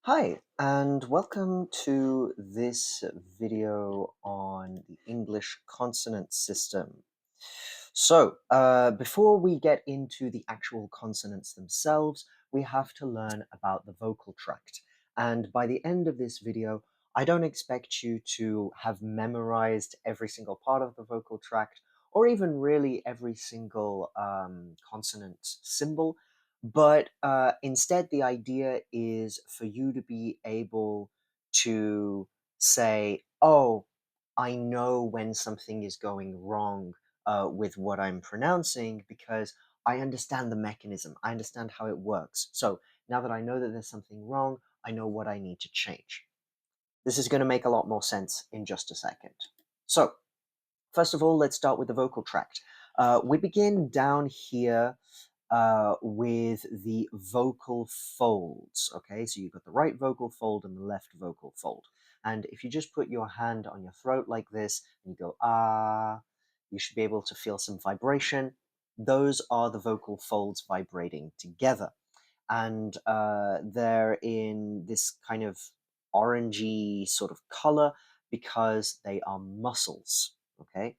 Hi, and welcome to this video on the English consonant system. Before we get into the actual consonants themselves, we have to learn about the vocal tract. And by the end of this video, I don't expect you to have memorized every single part of the vocal tract, or even really every single consonant symbol, but instead the idea is for you to be able to say, oh, I know when something is going wrong with what I'm pronouncing because I understand the mechanism. I understand how it works. So now that I know that there's something wrong, I know what I need to change. This is going to make a lot more sense in just a second. So, first of all, let's start with the vocal tract. We begin down here with the vocal folds. Okay, so you've got the right vocal fold and the left vocal fold. And if you just put your hand on your throat like this and you go ah, you should be able to feel some vibration. Those are the vocal folds vibrating together. And they're in this kind of orangey sort of color because they are muscles. Okay,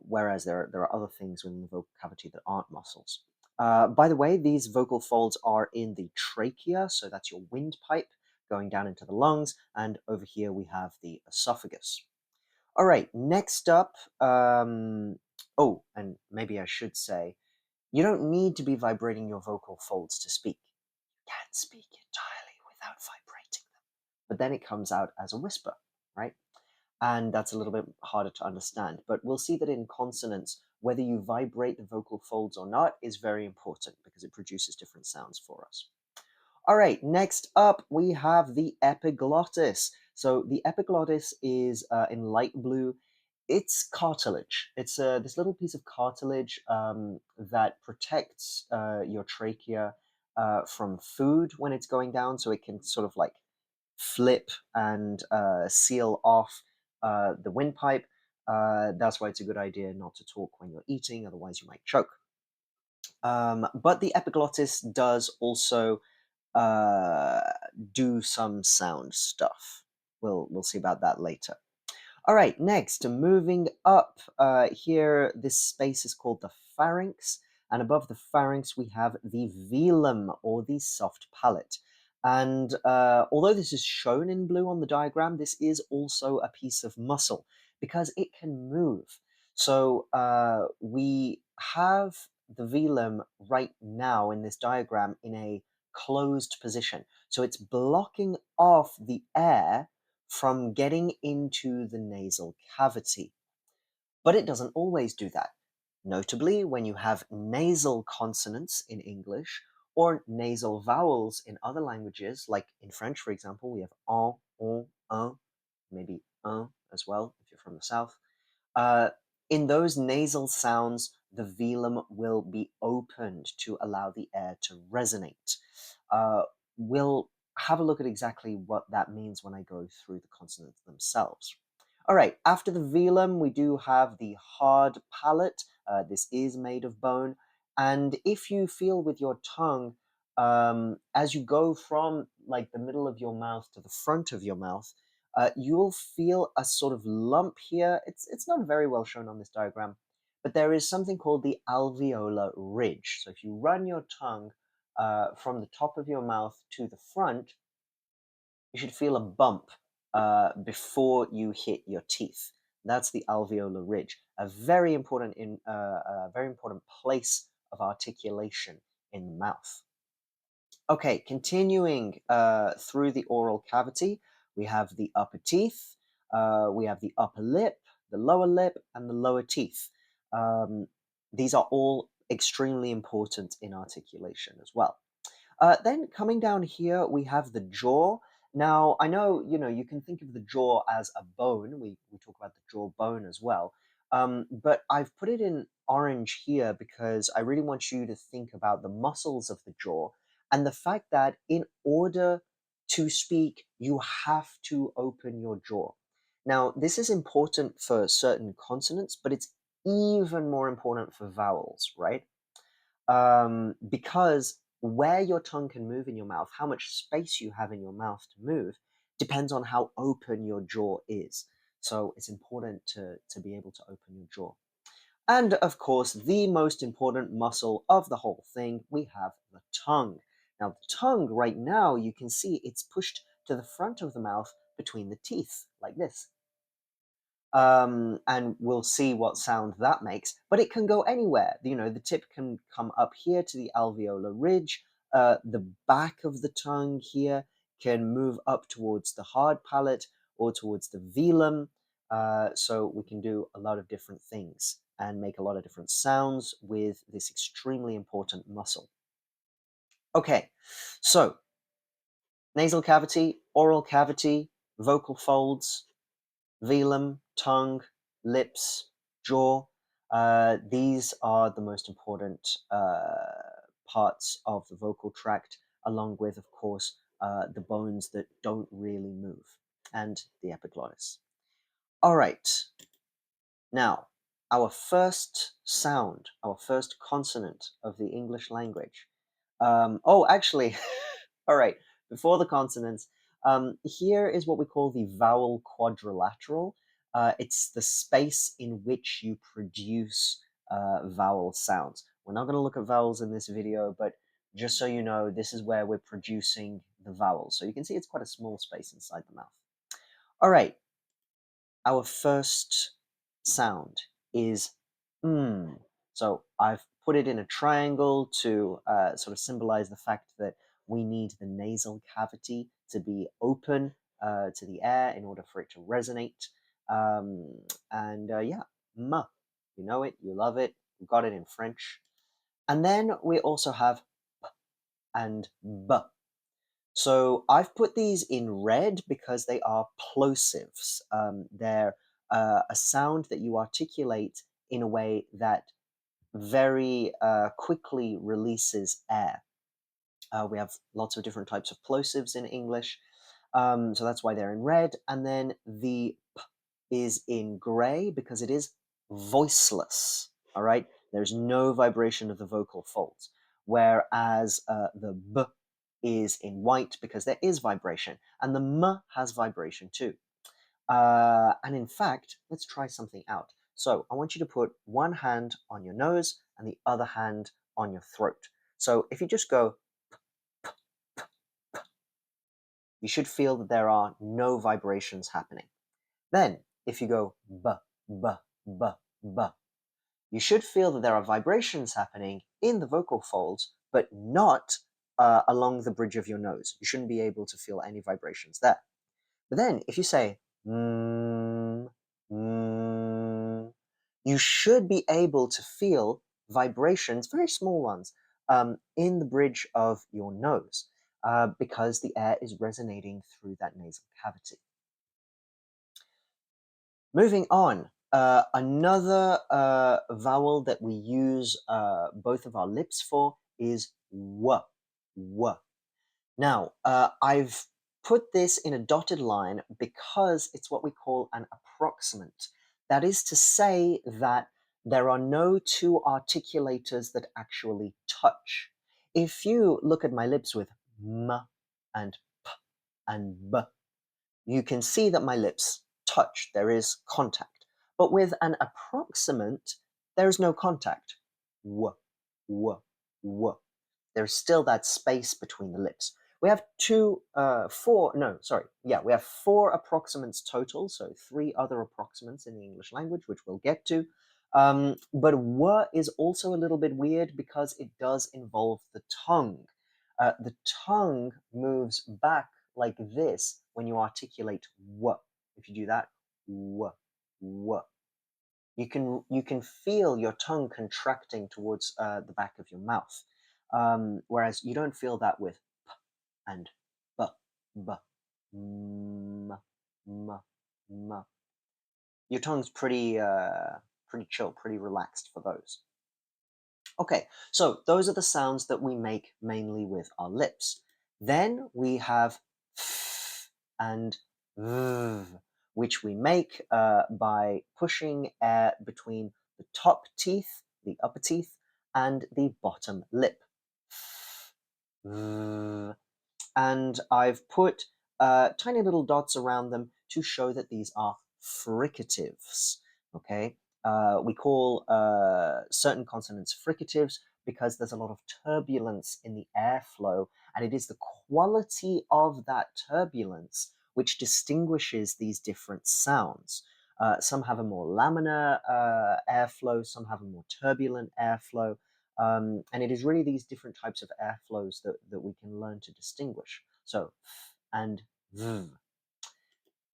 whereas there are other things within the vocal cavity that aren't muscles. By the way, these vocal folds are in the trachea, so that's your windpipe going down into the lungs, and over here we have the esophagus. All right, next up, oh, and maybe I should say, you don't need to be vibrating your vocal folds to speak. You can speak entirely without vibrating them, but then it comes out as a whisper, right? And that's a little bit harder to understand. But we'll see that in consonants, whether you vibrate the vocal folds or not is very important because it produces different sounds for us. All right, next up we have the epiglottis. So the epiglottis is in light blue. It's cartilage. It's this little piece of cartilage that protects your trachea from food when it's going down, so it can sort of like flip and seal off the windpipe. That's why it's a good idea not to talk when you're eating, otherwise you might choke. But the epiglottis does also uh, do some sound stuff. We'll see about that later. All right, next, moving up here, this space is called the pharynx, and above the pharynx we have the velum, or the soft palate. And although this is shown in blue on the diagram, this is also a piece of muscle because it can move. So we have the velum right now in this diagram in a closed position. So it's blocking off the air from getting into the nasal cavity. But it doesn't always do that. Notably, when you have nasal consonants in English or nasal vowels in other languages, like in French, for example, we have un, maybe un as well, if you're from the south. Uh, in those nasal sounds, the velum will be opened to allow the air to resonate. We'll have a look at exactly what that means when I go through the consonants themselves. All right, after the velum, we do have the hard palate. This is made of bone. And if you feel with your tongue, as you go from like the middle of your mouth to the front of your mouth, you'll feel a sort of lump here. It's not very well shown on this diagram, but there is something called the alveolar ridge. So if you run your tongue from the top of your mouth to the front, you should feel a bump before you hit your teeth. That's the alveolar ridge, a very important place of articulation in the mouth. Okay, continuing through the oral cavity, we have the upper teeth, we have the upper lip, the lower lip, and the lower teeth. Um, these are all extremely important in articulation as well. Then coming down here, we have the jaw. Now, I know, you can think of the jaw as a bone. We talk about the jawbone as well. But I've put it in orange here because I really want you to think about the muscles of the jaw and the fact that in order to speak, you have to open your jaw. Now, this is important for certain consonants, but it's even more important for vowels, right? Because where your tongue can move in your mouth, how much space you have in your mouth to move, depends on how open your jaw is. So it's important to be able to open your jaw. And of course, the most important muscle of the whole thing, we have the tongue. Now, the tongue right now, you can see it's pushed to the front of the mouth between the teeth, like this. And we'll see what sound that makes, but it can go anywhere. The tip can come up here to the alveolar ridge. The back of the tongue here can move up towards the hard palate or towards the velum. So we can do a lot of different things and make a lot of different sounds with this extremely important muscle. Okay, so nasal cavity, oral cavity, vocal folds, velum, tongue, lips, jaw. These are the most important parts of the vocal tract, along with, of course, the bones that don't really move, and the epiglottis. All right, now, our first sound, our first consonant of the English language. Actually, all right, before the consonants, here is what we call the vowel quadrilateral. It's the space in which you produce vowel sounds. We're not going to look at vowels in this video, but just so you know, this is where we're producing the vowels. So you can see it's quite a small space inside the mouth. All right, our first sound is mm. So I've put it in a triangle to sort of symbolize the fact that we need the nasal cavity to be open to the air in order for it to resonate. Yeah, m. You know it, you love it, you got it in French. And then we also have p and b. So I've put these in red because they are plosives. They're a sound that you articulate in a way that very quickly releases air. We have lots of different types of plosives in English, so that's why they're in red. And then the p is in gray because it is voiceless. All right, there's no vibration of the vocal folds, whereas the b is in white because there is vibration, and the m has vibration too. And in fact, let's try something out. So I want you to put one hand on your nose and the other hand on your throat. So if you just go, you should feel that there are no vibrations happening. Then, if you go b, b, b, b, you should feel that there are vibrations happening in the vocal folds, but not along the bridge of your nose. You shouldn't be able to feel any vibrations there. But then, if you say mm, mm, you should be able to feel vibrations, very small ones, in the bridge of your nose because the air is resonating through that nasal cavity. Moving on, another vowel that we use both of our lips for is w. W. Now, I've put this in a dotted line because it's what we call an approximant. That is to say that there are no two articulators that actually touch. If you look at my lips with m and p and b, you can see that my lips touch. There is contact. But with an approximant, there is no contact. W, w, w. There's still that space between the lips. We have four approximants total, so 3 other approximants in the English language, which we'll get to. But w is also a little bit weird because it does involve the tongue. The tongue moves back like this when you articulate w. If you do that, w, w. You can feel your tongue contracting towards the back of your mouth, whereas you don't feel that with p and b, b, m, m, m. Your tongue's pretty chill, pretty relaxed for those. Okay, so those are the sounds that we make mainly with our lips. Then we have f and v, which we make by pushing air between the top teeth, the upper teeth, and the bottom lip. v, and I've put tiny little dots around them to show that these are fricatives. Okay, we call certain consonants fricatives because there's a lot of turbulence in the airflow, and it is the quality of that turbulence which distinguishes these different sounds. Some have a more laminar airflow, some have a more turbulent airflow. And it is really these different types of airflows that we can learn to distinguish. So, f and v.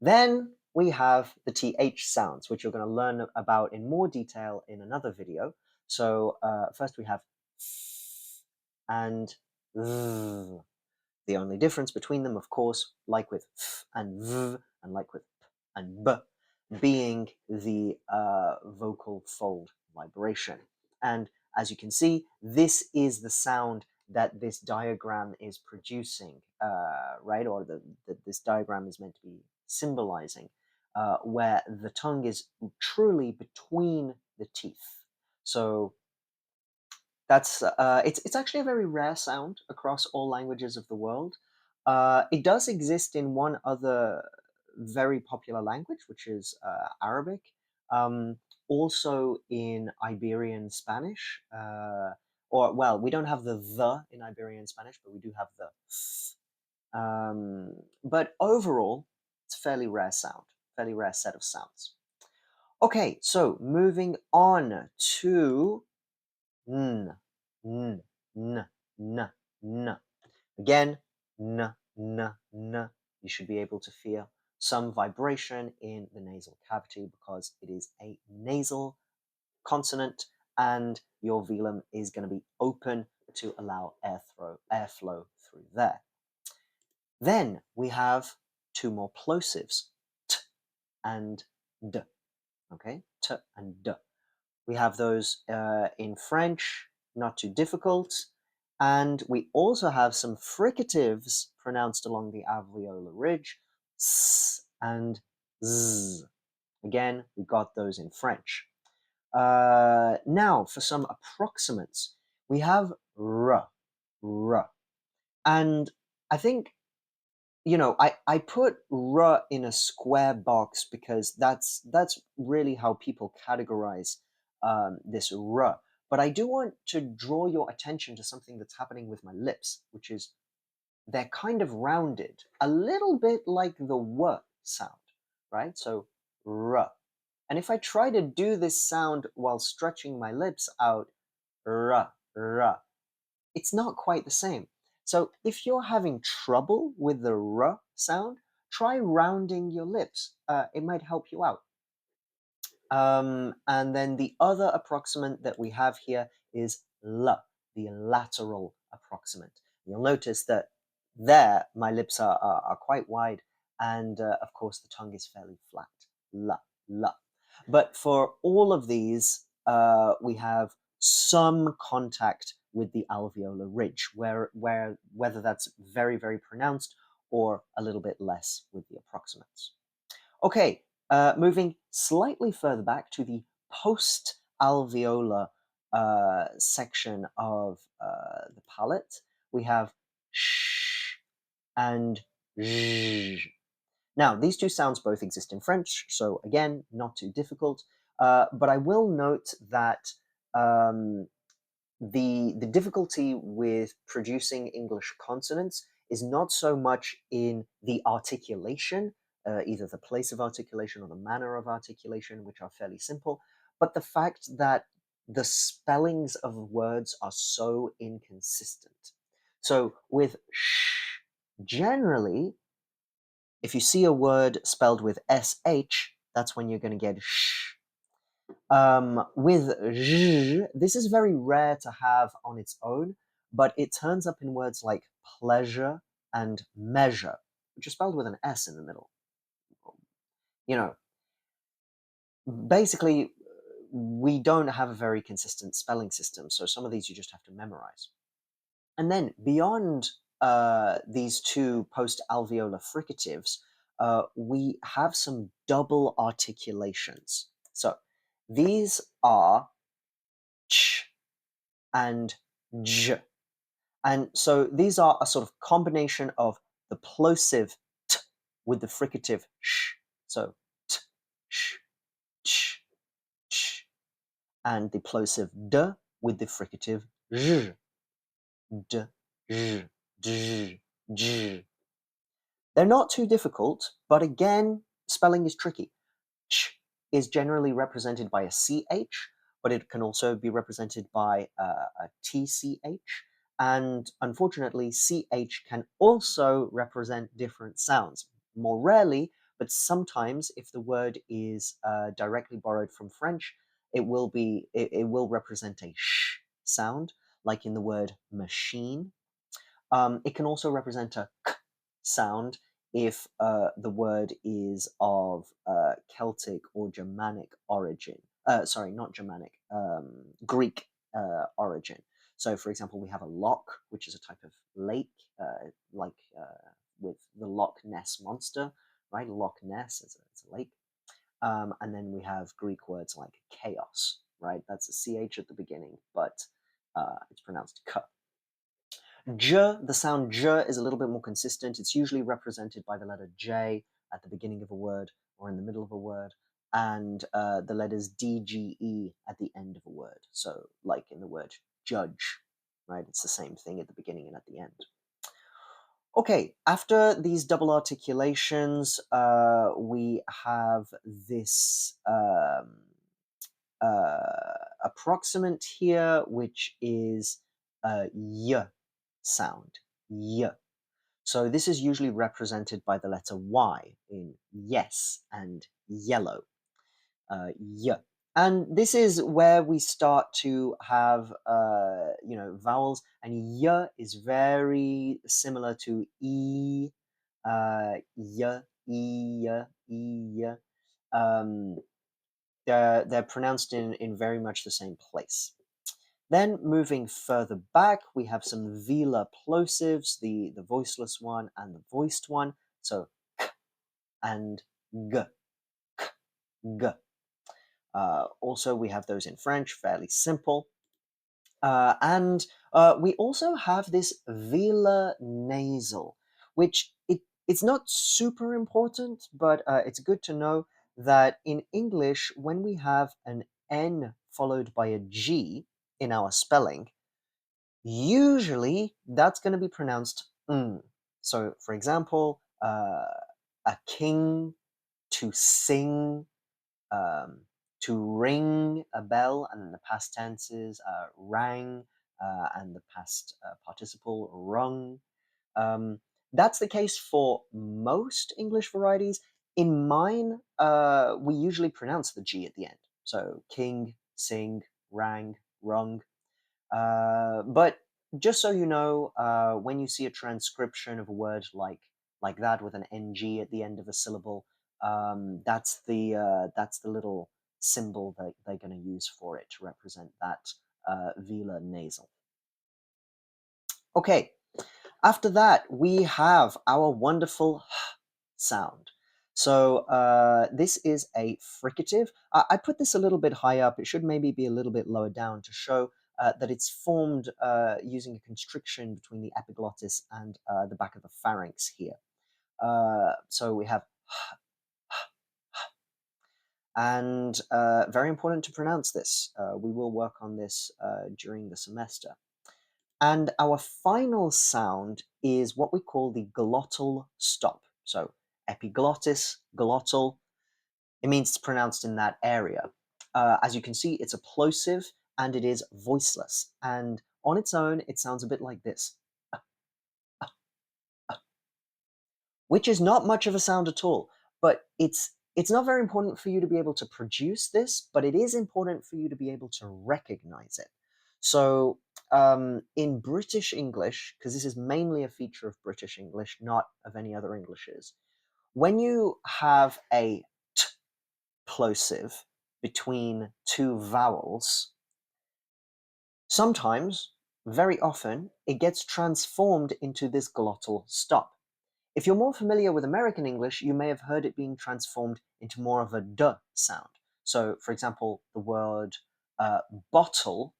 Then we have the th sounds, which you're going to learn about in more detail in another video. So first we have f and v. The only difference between them, of course, like with f and v, and like with p and b, being the vocal fold vibration. And as you can see, this is the sound that this diagram is producing, right? Or this diagram is meant to be symbolizing, where the tongue is truly between the teeth. So that's it's actually a very rare sound across all languages of the world. It does exist in one other very popular language, which is Arabic. Um, Also in Iberian Spanish, or well, we don't have the in Iberian Spanish, but we do have the th. But overall, it's a fairly rare sound, fairly rare set of sounds. Okay, so moving on to n, n, n, n, n. Again, n, n, n. You should be able to feel some vibration in the nasal cavity because it is a nasal consonant and your velum is going to be open to allow airflow through there. Then we have two more plosives, t and d. Okay, t and d. We have those in French, not too difficult. And we also have some fricatives pronounced along the alveolar ridge, s and z. Again, we got those in French. Now, for some approximates, we have r, r. And I think I put R in a square box because that's really how people categorize this R. But I do want to draw your attention to something that's happening with my lips, which is they're kind of rounded, a little bit like the W sound, right? So R. And if I try to do this sound while stretching my lips out, R, R, it's not quite the same. So if you're having trouble with the R sound, try rounding your lips. It might help you out. And then the other approximant that we have here is L, the lateral approximant. You'll notice that there my lips are quite wide, and of course the tongue is fairly flat. L, L. But for all of these, we have some contact with the alveolar ridge, whether that's very, very pronounced or a little bit less with the approximates. Okay, moving slightly further back to the post-alveolar section of the palate, we have sh and zh. Now, these two sounds both exist in French, so again, not too difficult. But I will note that the difficulty with producing English consonants is not so much in the articulation, either the place of articulation or the manner of articulation, which are fairly simple, but the fact that the spellings of words are so inconsistent. So with sh, generally, if you see a word spelled with sh, that's when you're going to get sh. With zh, this is very rare to have on its own, but it turns up in words like pleasure and measure, which are spelled with an S in the middle. You know, basically, we don't have a very consistent spelling system, so some of these you just have to memorize. And then beyond these two post-alveolar fricatives, we have some double articulations. So these are ch and j. And so these are a sort of combination of the plosive t with the fricative sh. So t, sh, ch, ch, and the plosive d with the fricative zh, d, zh, dzh, dzh. They're not too difficult, but again, spelling is tricky. Ch is generally represented by a CH, but it can also be represented by a TCH. And unfortunately, CH can also represent different sounds. More rarely, but sometimes if the word is directly borrowed from French, it will represent a sh sound, like in the word machine. It can also represent a k sound if the word is of Celtic or Germanic origin. Sorry, not Germanic, Greek origin. So, for example, we have a loch, which is a type of lake, like with the Loch Ness monster, right? Loch Ness is a lake. And then we have Greek words like chaos, right? That's a CH at the beginning, but it's pronounced k. J, the sound j is a little bit more consistent. It's usually represented by the letter J at the beginning of a word or in the middle of a word, and the letters D, G, E at the end of a word. So, like in the word judge, right? It's the same thing at the beginning and at the end. Okay, after these double articulations, we have this approximant here, which is y sound, y. So this is usually represented by the letter Y in yes and yellow, y. And this is where we start to have, vowels, and y is very similar to e, y, e, e. Um, they're pronounced in very much the same place. Then moving further back, we have some velar plosives, the voiceless one and the voiced one. So k and g, k, g. Also, we have those in French, fairly simple. And we also have this velar nasal, which it's not super important, but it's good to know that in English, when we have an N followed by a G in our spelling, usually that's going to be pronounced ng. So, for example, a king, to sing, um, to ring a bell, and then the past tenses rang, and the past participle rung. That's the case for most English varieties. In mine, we usually pronounce the G at the end. So king, sing, rang, rung. But just so you know, when you see a transcription of a word like that with an ng at the end of a syllable, that's the little symbol that they're going to use for it to represent that velar nasal. Okay, after that we have our wonderful sound. So this is a fricative. I put this a little bit high up. It should maybe be a little bit lower down to show that it's formed using a constriction between the epiglottis and the back of the pharynx here. So we have and very important to pronounce this. We will work on this during the semester. And our final sound is what we call the glottal stop. So epiglottis, glottal, it means it's pronounced in that area. As you can see, it's a plosive and it is voiceless. And on its own, it sounds a bit like this, which is not much of a sound at all. But it's not very important for you to be able to produce this, but it is important for you to be able to recognize it. So in British English, because this is mainly a feature of British English, not of any other Englishes, when you have a t plosive between two vowels, sometimes, very often, it gets transformed into this glottal stop. If you're more familiar with American English, you may have heard it being transformed into more of a d sound. So, for example, the word bottle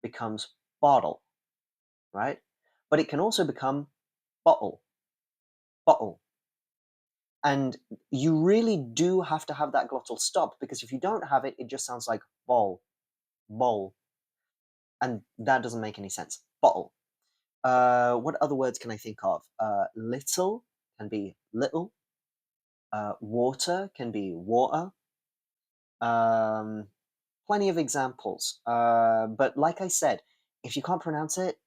becomes bottle, right? but it can also become bottle, bottle. And you really do have to have that glottal stop, because if you don't have it, it just sounds like ball, bowl, and that doesn't make any sense. Bottle. What other words can I think of? Little can be little. Water can be water. Plenty of examples. But like I said, if you can't pronounce it,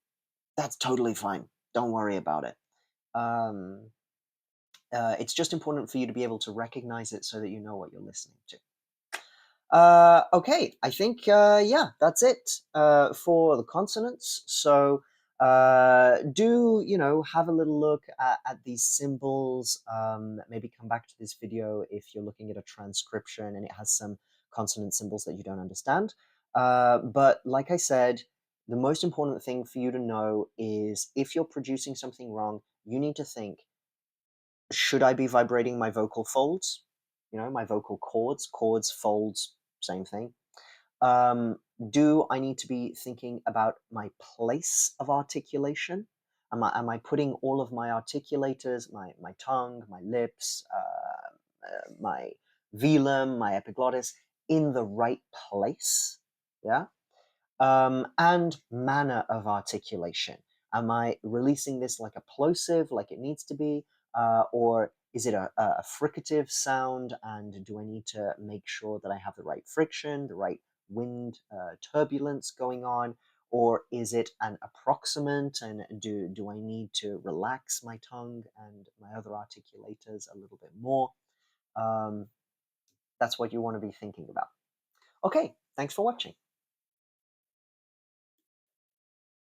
that's totally fine. Don't worry about it. Um, it's just important for you to be able to recognize it so that you know what you're listening to. Okay, I think, yeah, that's it for the consonants. So do, have a little look at these symbols. Maybe come back to this video if you're looking at a transcription and it has some consonant symbols that you don't understand. But like I said, the most important thing for you to know is if you're producing something wrong, you need to think, should I be vibrating my vocal folds? My vocal cords, folds, same thing. Um, do I need to be thinking about my place of articulation? Am I putting all of my articulators, my tongue, my lips, my velum, my epiglottis, in the right place? Yeah. And manner of articulation. Am I releasing this like a plosive, like it needs to be, or is it a fricative sound? And do I need to make sure that I have the right friction, the right wind turbulence going on? Or is it an approximant? And do I need to relax my tongue and my other articulators a little bit more? That's what you want to be thinking about. Okay, thanks for watching.